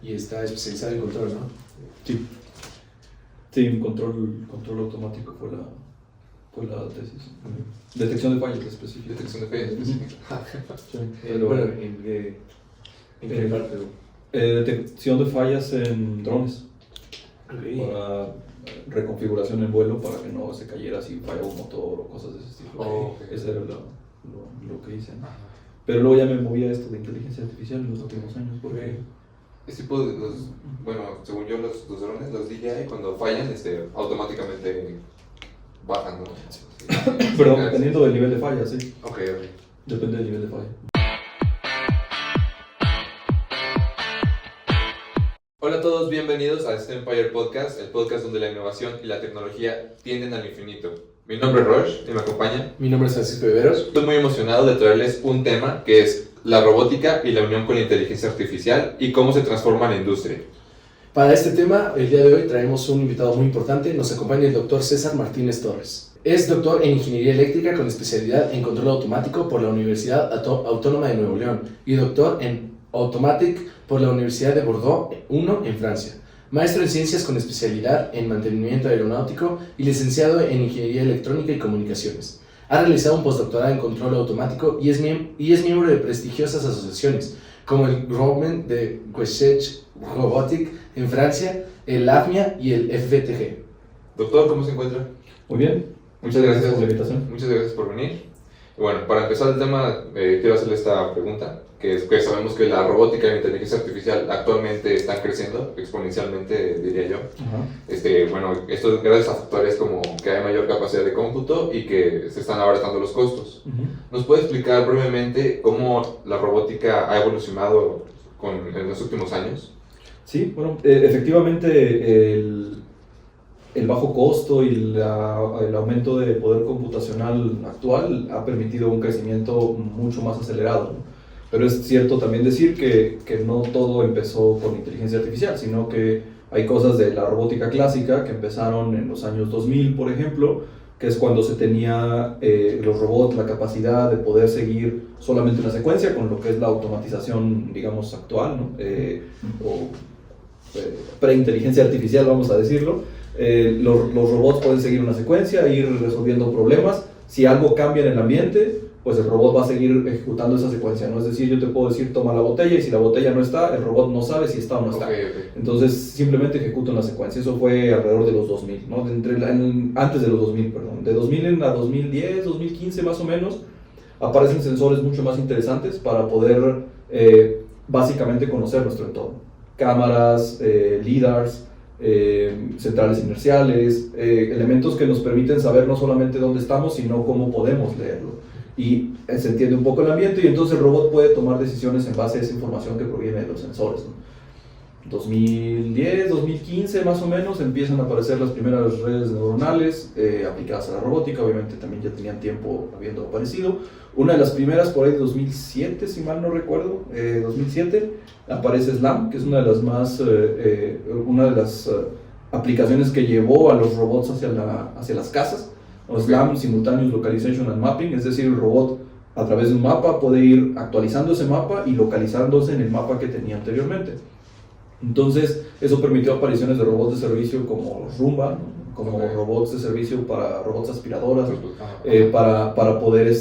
y está especializado en control, ¿no? Sí. Sí, control automático fue la tesis. Detección de fallas específica. Detección de fallas específica. Sí, pero, Bueno, ¿en qué parte? detección de fallas en drones. Ok. Para reconfiguración en vuelo para que no se cayera si falla un motor o cosas de ese estilo. Okay. Ese era lo que hice, ¿no? Pero luego ya me moví a esto de inteligencia artificial en los últimos años porque... Este tipo de bueno, según yo, los drones, los DJI, cuando fallan, automáticamente bajan, ¿no? Sí. Perdón, dependiendo del nivel de falla, sí. Ok. Depende del nivel de falla. Hola a todos, bienvenidos a este Empire Podcast, el podcast donde la innovación y la tecnología tienden al infinito. Mi nombre es Rosh y me acompaña. Mi nombre es Francisco Viveros. Estoy muy emocionado de traerles un tema que es la robótica y la unión con la inteligencia artificial y cómo se transforma la industria. Para este tema, el día de hoy traemos un invitado muy importante. Nos acompaña el doctor César Martínez Torres. Es doctor en Ingeniería Eléctrica con especialidad en Control Automático por la Universidad Autónoma de Nuevo León y doctor en Automatic por la Universidad de Bordeaux I en Francia. Maestro en Ciencias con especialidad en Mantenimiento Aeronáutico y licenciado en Ingeniería Electrónica y Comunicaciones. Ha realizado un postdoctorado en Control Automático y es miembro de prestigiosas asociaciones como el Groupement de Recherche Robotique en Francia, el AFMIA y el FVTG. Doctor, ¿cómo se encuentra? Muy bien. Muchas gracias por la invitación. Muchas gracias por venir. Y bueno, para empezar el tema, quiero hacerle esta pregunta, que es que sabemos que la robótica y la inteligencia artificial actualmente están creciendo exponencialmente, diría yo. Ajá. Bueno, esto es gracias a factores como que hay mayor capacidad de cómputo y que se están abaratando los costos. ¿Nos puede explicar brevemente cómo la robótica ha evolucionado en los últimos años? Sí, bueno, efectivamente el bajo costo y el aumento de poder computacional actual ha permitido un crecimiento mucho más acelerado, ¿no? Pero es cierto también decir que no todo empezó con inteligencia artificial, sino que hay cosas de la robótica clásica que empezaron en los años 2000, por ejemplo, que es cuando se tenía los robots la capacidad de poder seguir solamente una secuencia con lo que es la automatización, digamos, actual, ¿no? Pre-inteligencia artificial, vamos a decirlo. Los robots pueden seguir una secuencia, ir resolviendo problemas. Si algo cambia en el ambiente, pues el robot va a seguir ejecutando esa secuencia, ¿no? Es decir, yo te puedo decir, toma la botella, y si la botella no está, el robot no sabe si está o no está. Okay. Entonces, simplemente ejecuta una secuencia. Eso fue alrededor de los 2000, ¿no? Antes de los 2000, perdón. De 2000 a 2010, 2015 más o menos, aparecen sensores mucho más interesantes para poder básicamente conocer nuestro entorno. Cámaras, LIDARs, centrales inerciales, elementos que nos permiten saber no solamente dónde estamos, sino cómo podemos leerlo. Y se entiende un poco el ambiente y entonces el robot puede tomar decisiones en base a esa información que proviene de los sensores, ¿no? 2010, 2015 más o menos empiezan a aparecer las primeras redes neuronales aplicadas a la robótica. Obviamente también ya tenían tiempo habiendo aparecido. Una de las primeras por ahí de 2007, si mal no recuerdo, 2007, aparece SLAM, que es una de las aplicaciones que llevó a los robots hacia las casas. O SLAM, Simultaneous Localization and Mapping, es decir, el robot a través de un mapa puede ir actualizando ese mapa y localizándose en el mapa que tenía anteriormente. Entonces, eso permitió apariciones de robots de servicio como los Roomba, ¿no? Como robots de servicio para robots aspiradoras, para poder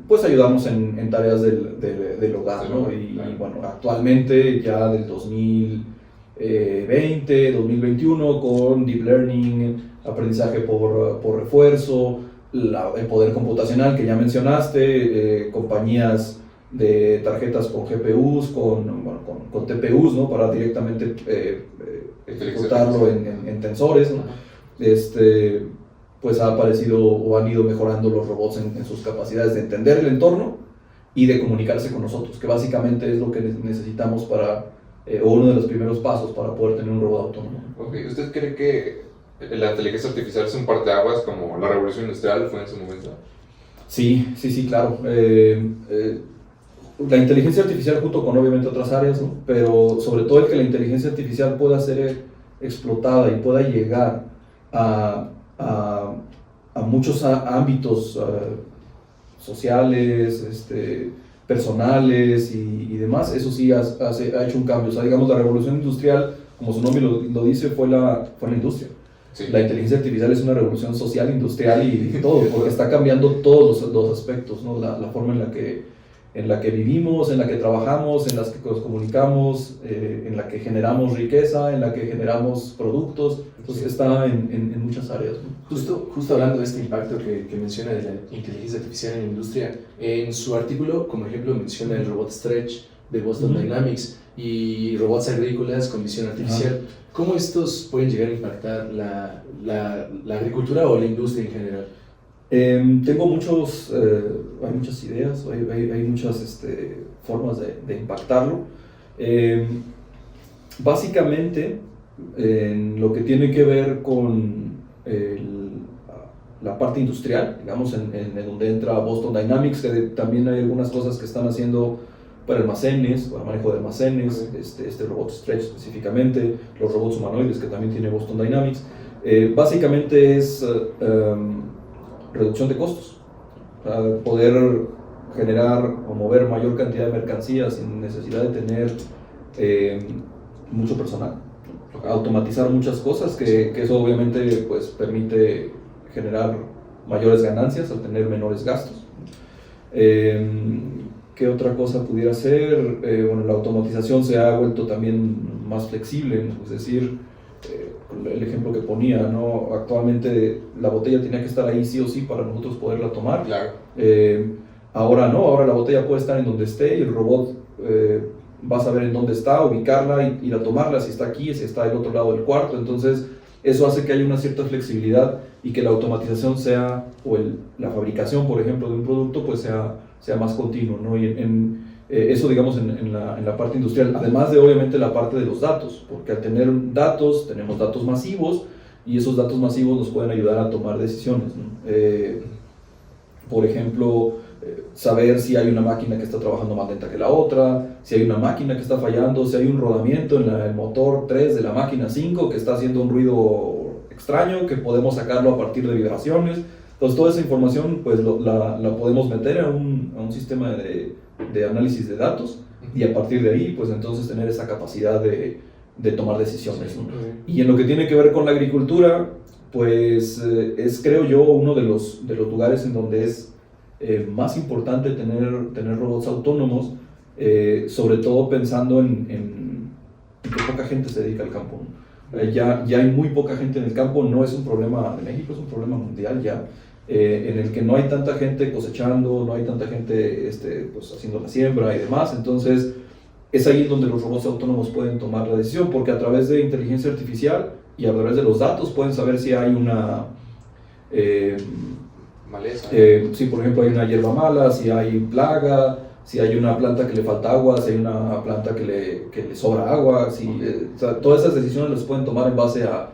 pues ayudarnos en tareas del hogar, ¿no? Y bueno, actualmente ya del 2020, 2021, con Deep Learning, aprendizaje por refuerzo, el poder computacional que ya mencionaste, compañías de tarjetas con GPUs, con TPUs, ¿no? Para directamente ejecutarlo en tensores, ¿no? Pues ha aparecido o han ido mejorando los robots en sus capacidades de entender el entorno y de comunicarse con nosotros, que básicamente es lo que necesitamos o uno de los primeros pasos para poder tener un robot autónomo. Okay. ¿Usted cree que la inteligencia artificial es un parteaguas como la revolución industrial fue en su momento? Sí, claro. La inteligencia artificial junto con obviamente otras áreas, ¿no? Pero sobre todo el que la inteligencia artificial pueda ser explotada y pueda llegar a muchos ámbitos sociales, personales y demás, eso sí ha hecho un cambio. O sea, digamos, la revolución industrial, como su nombre lo dice, fue la industria. Sí. La inteligencia artificial es una revolución social, industrial y todo, porque está cambiando todos los aspectos, ¿no? La forma en la que vivimos, en la que trabajamos, en la que nos comunicamos, en la que generamos riqueza, en la que generamos productos. Entonces está en muchas áreas, ¿no? Justo hablando de este impacto que menciona de la inteligencia artificial en la industria, en su artículo, como ejemplo, menciona el robot Stretch de Boston Dynamics y robots agrícolas con visión artificial. ¿Cómo estos pueden llegar a impactar la agricultura o la industria en general? Tengo hay muchas ideas, hay muchas formas de impactarlo. Básicamente, en lo que tiene que ver con la parte industrial, digamos, en donde entra Boston Dynamics, que también hay algunas cosas que están haciendo para almacenes, para manejo de almacenes, este robot Stretch específicamente, los robots humanoides que también tiene Boston Dynamics. Básicamente es reducción de costos, poder generar o mover mayor cantidad de mercancías sin necesidad de tener mucho personal, automatizar muchas cosas, que eso obviamente pues permite generar mayores ganancias al tener menores gastos. ¿Qué otra cosa pudiera ser? Bueno, la automatización se ha vuelto también más flexible, es decir, el ejemplo que ponía, ¿no? Actualmente la botella tenía que estar ahí sí o sí para nosotros poderla tomar. Claro. Ahora no, ahora la botella puede estar en donde esté y el robot va a saber en dónde está, ubicarla y ir a tomarla, si está aquí, si está del otro lado del cuarto. Entonces eso hace que haya una cierta flexibilidad y que la automatización sea, o la fabricación, por ejemplo, de un producto, pues sea más continuo, ¿no? Y eso, digamos, en la parte industrial, además de obviamente la parte de los datos, porque al tener datos, tenemos datos masivos y esos datos masivos nos pueden ayudar a tomar decisiones, ¿no? Por ejemplo, saber si hay una máquina que está trabajando más lenta que la otra, si hay una máquina que está fallando, si hay un rodamiento en el motor 3 de la máquina 5 que está haciendo un ruido extraño, que podemos sacarlo a partir de vibraciones. Entonces toda esa información pues la podemos meter a un sistema de análisis de datos y a partir de ahí pues entonces tener esa capacidad de tomar decisiones, ¿no? Y en lo que tiene que ver con la agricultura, pues es, creo yo, uno de los lugares en donde es más importante tener robots autónomos, sobre todo pensando en que poca gente se dedica al campo, ¿no? Ya hay muy poca gente en el campo, no es un problema de México, es un problema mundial ya, en el que no hay tanta gente cosechando, no hay tanta gente pues, haciendo la siembra y demás. Entonces es ahí donde los robots autónomos pueden tomar la decisión, porque a través de inteligencia artificial y a través de los datos pueden saber si hay una maleza. Si por ejemplo hay una hierba mala, si hay plaga, si hay una planta que le falta agua, si hay una planta que le sobra agua, o sea, todas esas decisiones las pueden tomar en base a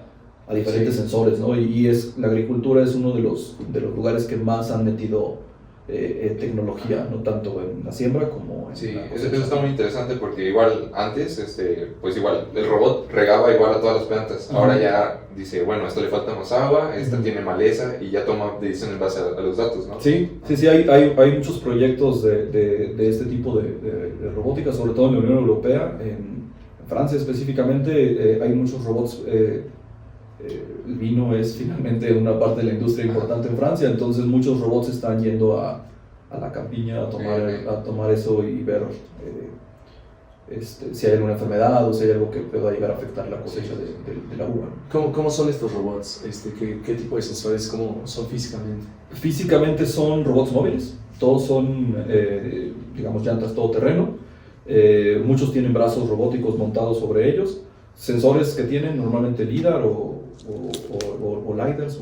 diferentes sensores, ¿no? Y la agricultura es uno de los lugares que más han metido tecnología, no tanto en la siembra como en la cosecha. Eso está muy interesante porque igual antes, pues igual, el robot regaba igual a todas las plantas. Ahora ya dice, bueno, esto le falta más agua, esta tiene maleza y ya toma decisiones en base a los datos, ¿no? Sí, hay muchos proyectos de este tipo de robótica, sobre todo en la Unión Europea, en Francia específicamente, hay muchos robots. El vino es finalmente una parte de la industria importante en Francia, entonces muchos robots están yendo a la campiña a tomar eso y ver si hay alguna enfermedad o si hay algo que pueda llegar a afectar la cosecha de la uva. ¿Cómo son estos robots? ¿Qué tipo de sensores? ¿Cómo son físicamente? Físicamente son robots móviles, todos son, digamos, llantas todoterreno, muchos tienen brazos robóticos montados sobre ellos, sensores que tienen normalmente LIDAR o LiDARs,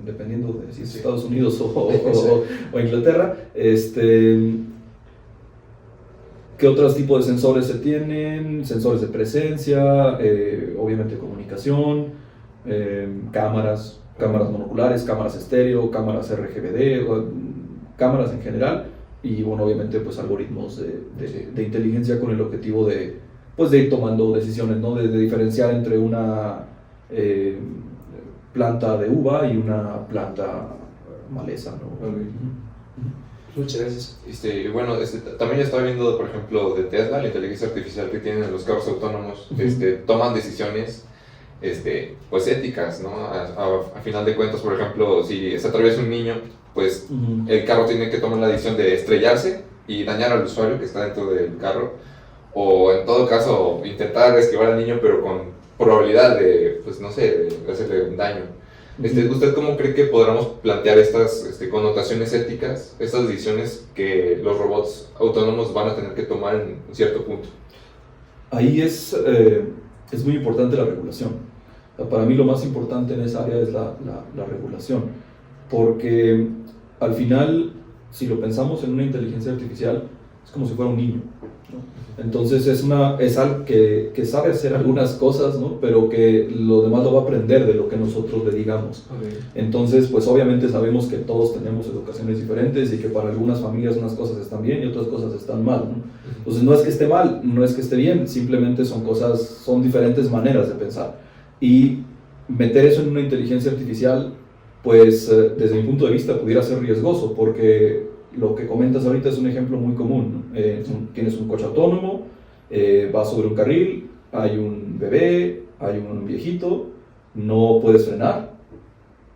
dependiendo de si es Estados Unidos o Inglaterra. ¿Qué otros tipos de sensores se tienen? Sensores de presencia, obviamente comunicación, cámaras monoculares, cámaras estéreo, cámaras RGBD, cámaras en general, y bueno, obviamente pues algoritmos de inteligencia con el objetivo de ir tomando decisiones, ¿no? De diferenciar entre una planta de uva y una planta maleza, ¿no? Muchas gracias. Bueno, también estaba viendo, por ejemplo, de Tesla, la inteligencia artificial que tienen en los carros autónomos, toman decisiones pues éticas, ¿no? A final de cuentas, por ejemplo, si se atraviesa un niño, pues el carro tiene que tomar la decisión de estrellarse y dañar al usuario que está dentro del carro, o en todo caso intentar esquivar al niño pero con probabilidad de, pues no sé, de hacerle un daño. ¿Usted cómo cree que podamos plantear estas connotaciones éticas, estas decisiones que los robots autónomos van a tener que tomar en un cierto punto? Ahí es muy importante la regulación. Para mí lo más importante en esa área es la regulación, porque al final, si lo pensamos en una inteligencia artificial, es como si fuera un niño, ¿no? Entonces es algo que sabe hacer algunas cosas, ¿no? Pero que lo demás lo va a aprender de lo que nosotros le digamos. Okay. Entonces, pues obviamente sabemos que todos tenemos educaciones diferentes y que para algunas familias unas cosas están bien y otras cosas están mal, ¿no? Entonces no es que esté mal, no es que esté bien, simplemente son diferentes maneras de pensar. Y meter eso en una inteligencia artificial, pues desde mi punto de vista pudiera ser riesgoso, porque lo que comentas ahorita es un ejemplo muy común, ¿no? Tienes un coche autónomo, vas sobre un carril, hay un bebé, hay un viejito, no puedes frenar,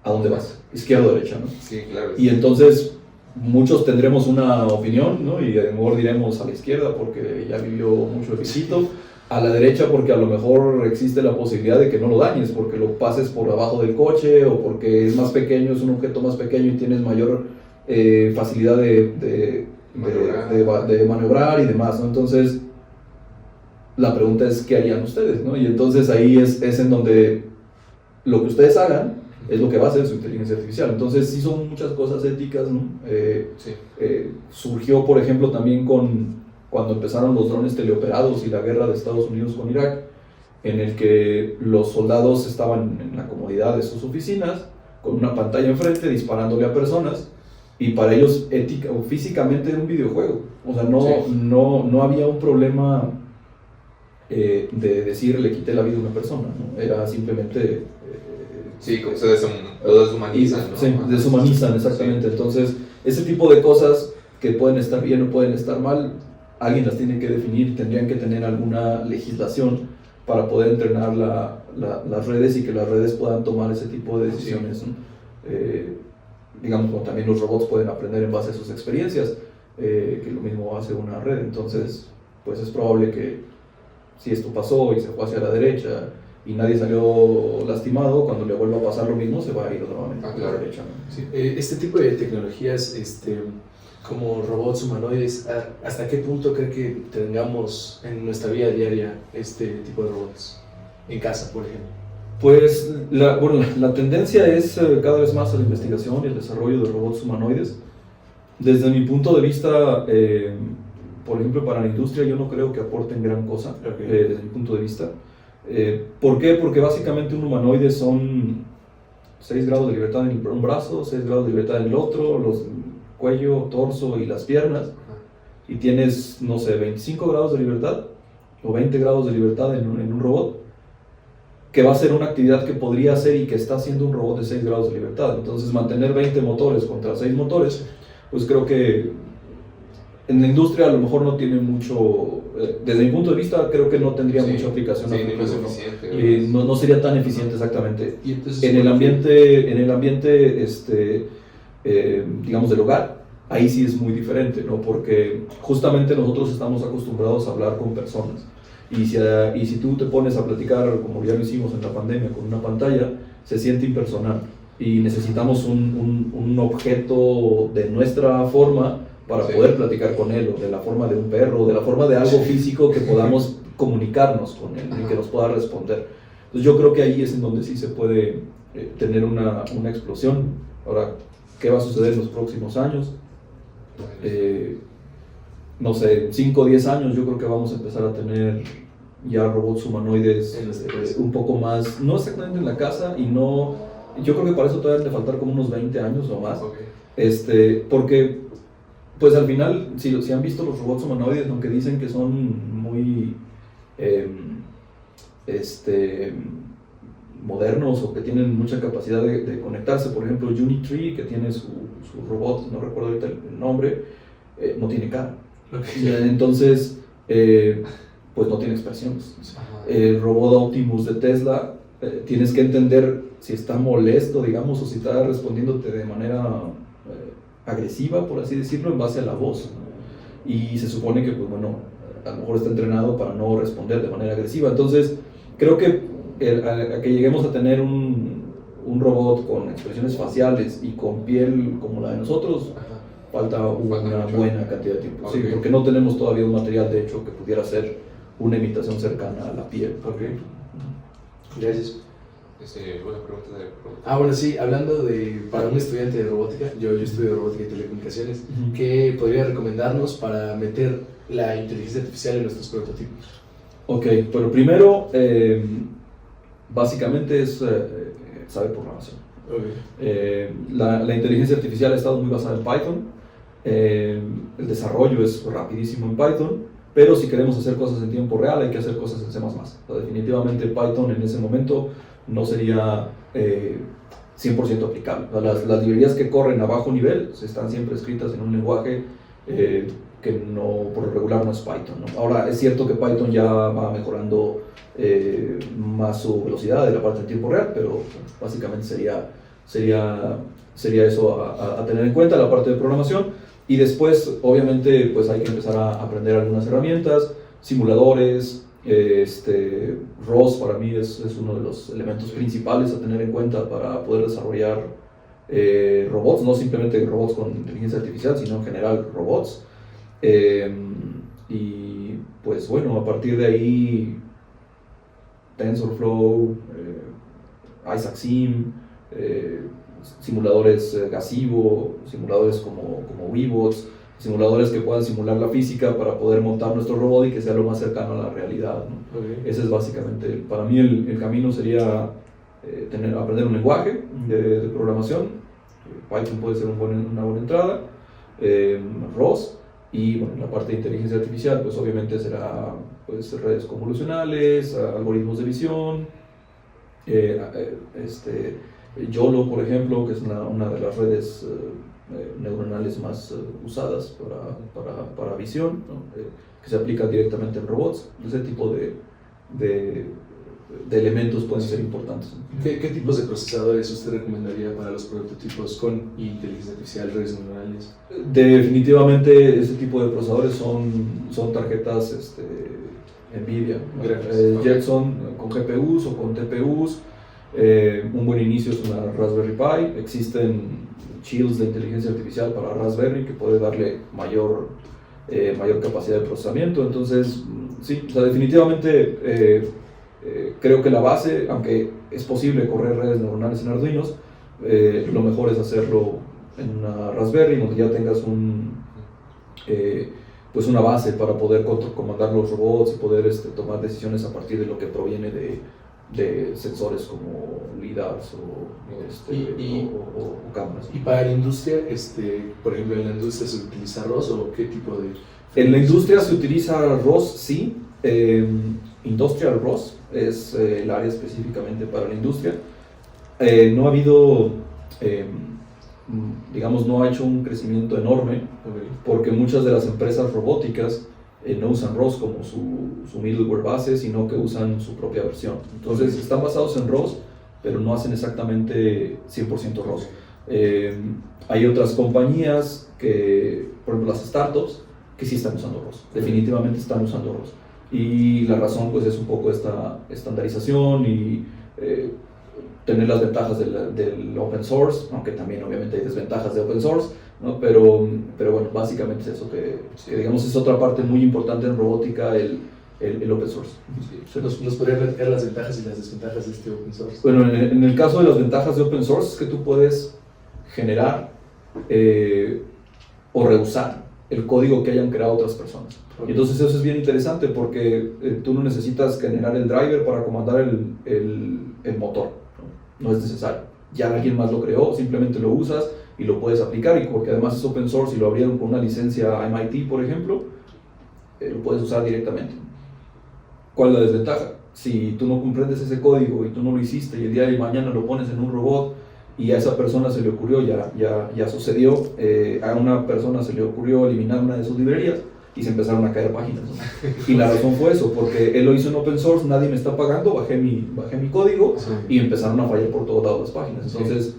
¿a dónde vas? Izquierda o derecha, ¿no? Sí, claro. Y entonces muchos tendremos una opinión, ¿no? Y a lo mejor diremos a la izquierda porque ya vivió mucho el viejito, a la derecha porque a lo mejor existe la posibilidad de que no lo dañes, porque lo pases por abajo del coche o porque es más pequeño, es un objeto más pequeño y tienes mayor facilidad de maniobrar y demás, ¿no? Entonces la pregunta es ¿qué harían ustedes, ¿no? Y entonces ahí es en donde lo que ustedes hagan es lo que va a hacer su inteligencia artificial. Entonces sí son muchas cosas éticas, ¿no? Surgió por ejemplo también cuando empezaron los drones teleoperados y la guerra de Estados Unidos con Irak, en el que los soldados estaban en la comodidad de sus oficinas con una pantalla enfrente disparándole a personas. Y para ellos ética o físicamente era un videojuego, o sea, no había un problema de decir le quité la vida a una persona, ¿no? Era simplemente... como se deshumanizan, ¿no? Sí, deshumanizan, exactamente. Entonces, ese tipo de cosas que pueden estar bien o pueden estar mal, alguien las tiene que definir, tendrían que tener alguna legislación para poder entrenar las redes y que las redes puedan tomar ese tipo de decisiones, ¿no? Digamos, como también los robots pueden aprender en base a sus experiencias, que lo mismo hace una red. Entonces, pues es probable que si esto pasó y se fue hacia la derecha y nadie salió lastimado, cuando le vuelva a pasar lo mismo se va a ir nuevamente a la derecha, ¿no? Sí. Este tipo de tecnologías, como robots humanoides, ¿hasta qué punto cree que tengamos en nuestra vida diaria este tipo de robots? En casa, por ejemplo. Pues la tendencia es cada vez más a la investigación y el desarrollo de robots humanoides. Desde mi punto de vista, por ejemplo, para la industria yo no creo que aporten gran cosa, desde mi punto de vista. ¿Por qué? Porque básicamente un humanoide son 6 grados de libertad en un brazo, 6 grados de libertad en el otro, los cuello, torso y las piernas, y tienes, no sé, 25 grados de libertad o 20 grados de libertad en un robot, que va a ser una actividad que podría hacer y que está haciendo un robot de 6 grados de libertad. Entonces mantener 20 motores contra 6 motores, pues creo que en la industria a lo mejor no tiene mucho, desde mi punto de vista creo que no tendría mucha aplicación. No sería tan eficiente exactamente. Y entonces, en el ambiente digamos del hogar, ahí sí es muy diferente, ¿no? Porque justamente nosotros estamos acostumbrados a hablar con personas. Y si tú te pones a platicar, como ya lo hicimos en la pandemia, con una pantalla, se siente impersonal. Y necesitamos un objeto de nuestra forma para poder platicar con él, o de la forma de un perro, o de la forma de algo físico que podamos comunicarnos con él y que nos pueda responder. Entonces yo creo que ahí es en donde sí se puede tener una explosión. Ahora, ¿qué va a suceder en los próximos años? No sé, 5 o 10 años yo creo que vamos a empezar a tener ya robots humanoides un poco más, no exactamente en la casa, y no, yo creo que para eso todavía han de faltar como unos 20 años o más, porque pues al final, si han visto los robots humanoides, aunque dicen que son muy modernos o que tienen mucha capacidad de conectarse. Por ejemplo, Unitree, que tiene su robot, no recuerdo ahorita el nombre, no tiene cara. Entonces, pues no tiene expresiones. El robot Optimus de Tesla, tienes que entender si está molesto, digamos, o si está respondiéndote de manera agresiva, por así decirlo, en base a la voz. Y se supone que, pues bueno, a lo mejor está entrenado para no responder de manera agresiva. Entonces, creo que a que lleguemos a tener un robot con expresiones faciales y con piel como la de nosotros, falta una buena cantidad de tiempo. Okay. Sí, porque no tenemos todavía un material, de hecho, que pudiera ser una imitación cercana a la piel. Okay. Gracias. Una pregunta de robótica. Bueno, sí, hablando para un estudiante de robótica, yo estudio robótica y telecomunicaciones, ¿qué podría recomendarnos para meter la inteligencia artificial en nuestros prototipos? Ok, pero primero, básicamente es saber programación. Okay. La inteligencia artificial ha estado muy basada en Python, el desarrollo es rapidísimo en Python, pero si queremos hacer cosas en tiempo real hay que hacer cosas en C++. Definitivamente Python en ese momento no sería 100% aplicable. Las librerías que corren a bajo nivel están siempre escritas en un lenguaje que no, por lo regular no es Python, ¿no? Ahora, es cierto que Python ya va mejorando más su velocidad de la parte de tiempo real, pero básicamente sería eso a tener en cuenta, la parte de programación. Y después, obviamente, pues hay que empezar a aprender algunas herramientas, simuladores. ROS para mí es uno de los elementos principales a tener en cuenta para poder desarrollar robots, no simplemente robots con inteligencia artificial, sino en general robots. Y pues bueno, a partir de ahí TensorFlow, IsaacSim, simuladores Gazebo, simuladores como Weebots, simuladores que puedan simular la física para poder montar nuestro robot y que sea lo más cercano a la realidad, ¿no? Okay. Ese es básicamente, para mí el camino sería aprender un lenguaje de programación. Python puede ser una buena entrada, ROS, y bueno, la parte de inteligencia artificial pues obviamente será pues, redes convolucionales, algoritmos de visión, YOLO por ejemplo, que es una de las redes neuronales más usadas para visión, ¿no? Que se aplican directamente en robots. Ese tipo de elementos pueden ser importantes. ¿Qué tipos de procesadores usted recomendaría para los prototipos con inteligencia artificial, redes neuronales? Definitivamente ese tipo de procesadores son tarjetas NVIDIA, ¿no? Jetson con GPUs o con TPUs. Un buen inicio es una Raspberry Pi. Existen chills de inteligencia artificial para Raspberry que puede darle mayor capacidad de procesamiento. Entonces, sí, o sea, definitivamente creo que la base, aunque es posible correr redes neuronales en Arduinos, lo mejor es hacerlo en una Raspberry donde ya tengas pues una base para poder comandar los robots y poder tomar decisiones a partir de lo que proviene de sensores como LIDARs o cámaras. ¿Y para la industria, por ejemplo, en la industria se utiliza ROS o qué tipo de...? En la industria se utiliza ROS, sí. Industrial ROS es el área específicamente para la industria. No ha habido, digamos, no ha hecho un crecimiento enorme, porque muchas de las empresas robóticas no usan ROS como su middleware base, sino que usan su propia versión. Entonces están basados en ROS, pero no hacen exactamente 100% ROS. Hay otras compañías que, por ejemplo las startups, que sí están usando ROS, definitivamente están usando ROS. Y la razón pues es un poco esta estandarización y tener las ventajas del open source, aunque también obviamente hay desventajas de open source, ¿no? Pero bueno, básicamente es eso que digamos es otra parte muy importante en robótica, el open source. Sí. ¿Nos podría platicar las ventajas y las desventajas de este open source? Bueno, en el caso de las ventajas de open source es que tú puedes generar o reusar el código que hayan creado otras personas. Okay. Entonces eso es bien interesante porque tú no necesitas generar el driver para comandar el motor, no es necesario. Ya alguien más lo creó, simplemente lo usas y lo puedes aplicar, y porque además es open source y lo abrieron con una licencia MIT, por ejemplo, lo puedes usar directamente. ¿Cuál es la desventaja? si tú no comprendes ese código y tú no lo hiciste y el día de mañana lo pones en un robot y a esa persona se le ocurrió, ya sucedió, a una persona se le ocurrió eliminar una de sus librerías y se empezaron a caer páginas, ¿no? Y la razón fue eso, porque él lo hizo en open source, nadie me está pagando, bajé mi código y empezaron a fallar por todos lados las páginas. Entonces,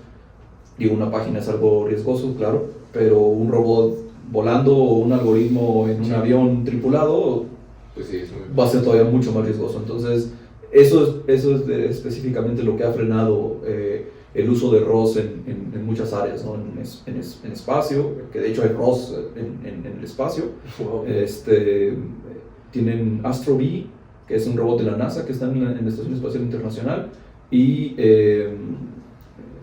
digo, una página es algo riesgoso, claro, pero un robot volando o un algoritmo en un avión tripulado Pues sí, va a ser todavía mucho más riesgoso. Entonces, eso es específicamente lo que ha frenado el uso de ROS en muchas áreas, ¿no? En espacio, que de hecho hay ROS en el espacio. Wow. Tienen Astro B, que es un robot de la NASA que está en la Estación Espacial Internacional, y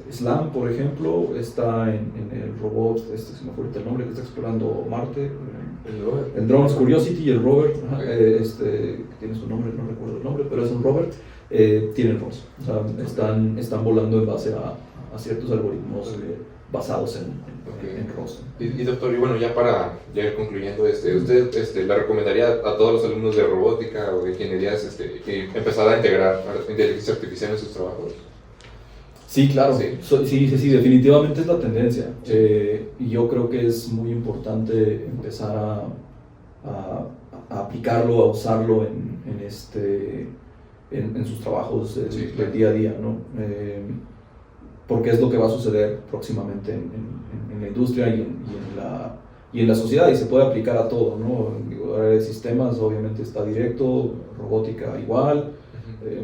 SLAM, por ejemplo, está en el robot, se me fue ahorita el nombre, que está explorando Marte, el Drones Curiosity y el rover, que tiene su nombre, no recuerdo el nombre, pero es un rover, tienen ROS, o sea, están volando en base a ciertos algoritmos basados en ROS. Y doctor, y bueno, ya para ir concluyendo, ¿usted le recomendaría a todos los alumnos de robótica o de ingenierías que empezar a integrar inteligencia artificial en sus trabajos? Sí, claro, Sí. sí, definitivamente es la tendencia. Y yo creo que es muy importante empezar a aplicarlo, a usarlo en sus trabajos del día a día, ¿no? Porque es lo que va a suceder próximamente en la industria y en la sociedad, y se puede aplicar a todo, ¿no? Sistemas obviamente está directo, robótica igual.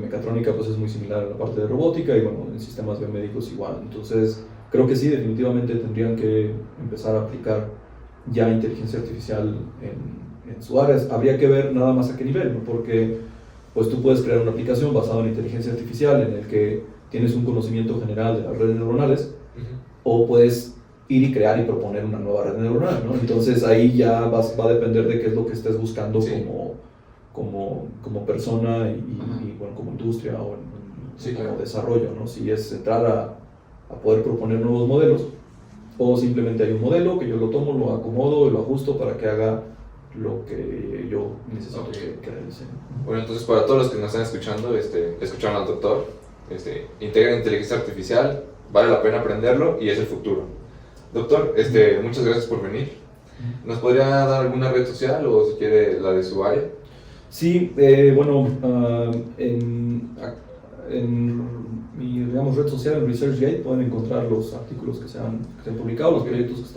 Mecatrónica pues es muy similar a la parte de robótica, y bueno, en sistemas biomédicos igual. Entonces creo que sí, definitivamente tendrían que empezar a aplicar ya inteligencia artificial en su área. Habría que ver nada más a qué nivel, ¿no? Porque pues tú puedes crear una aplicación basada en inteligencia artificial en el que tienes un conocimiento general de las redes neuronales, o puedes ir y crear y proponer una nueva red neuronal, ¿no? Entonces ahí ya va a depender de qué es lo que estés buscando como persona y bueno, como industria o como desarrollo, ¿no? Si es entrar a poder proponer nuevos modelos, o simplemente hay un modelo que yo lo tomo, lo acomodo y lo ajusto para que haga lo que yo necesito que realice. Bueno, entonces para todos los que nos están escuchando, escucharon al doctor, integran inteligencia artificial, vale la pena aprenderlo y es el futuro. Doctor, muchas gracias por venir. ¿Nos podría dar alguna red social o si quiere la de su área? Sí, bueno, en mi red social, en ResearchGate, pueden encontrar los artículos que se han publicado, los proyectos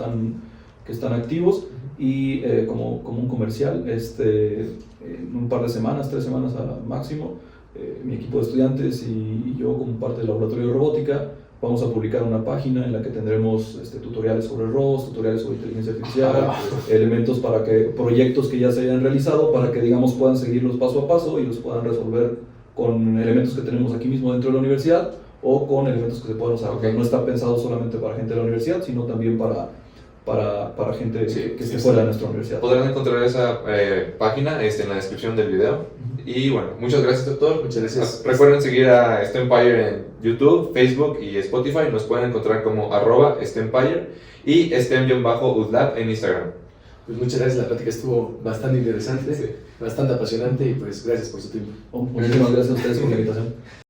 que están activos, y como un comercial, en un par de semanas, 3 semanas al máximo, mi equipo de estudiantes y yo, como parte del laboratorio de robótica, vamos a publicar una página en la que tendremos tutoriales sobre ROS, tutoriales sobre inteligencia artificial, proyectos que ya se hayan realizado para que, digamos, puedan seguirlos paso a paso y los puedan resolver con elementos que tenemos aquí mismo dentro de la universidad o con elementos que se puedan usar. No está pensado solamente para gente de la universidad, sino también para gente que esté fuera de nuestra universidad. Podrán encontrar esa página en la descripción del video. Y bueno, muchas gracias, doctor. Muchas gracias. Recuerden seguir a STEMpire en YouTube, Facebook y Spotify. Nos pueden encontrar como @STEMpire y STEM-UDLab en Instagram. Pues muchas gracias, la plática estuvo bastante interesante, bastante apasionante, y pues gracias por su tiempo. Muchísimas gracias a ustedes por la invitación.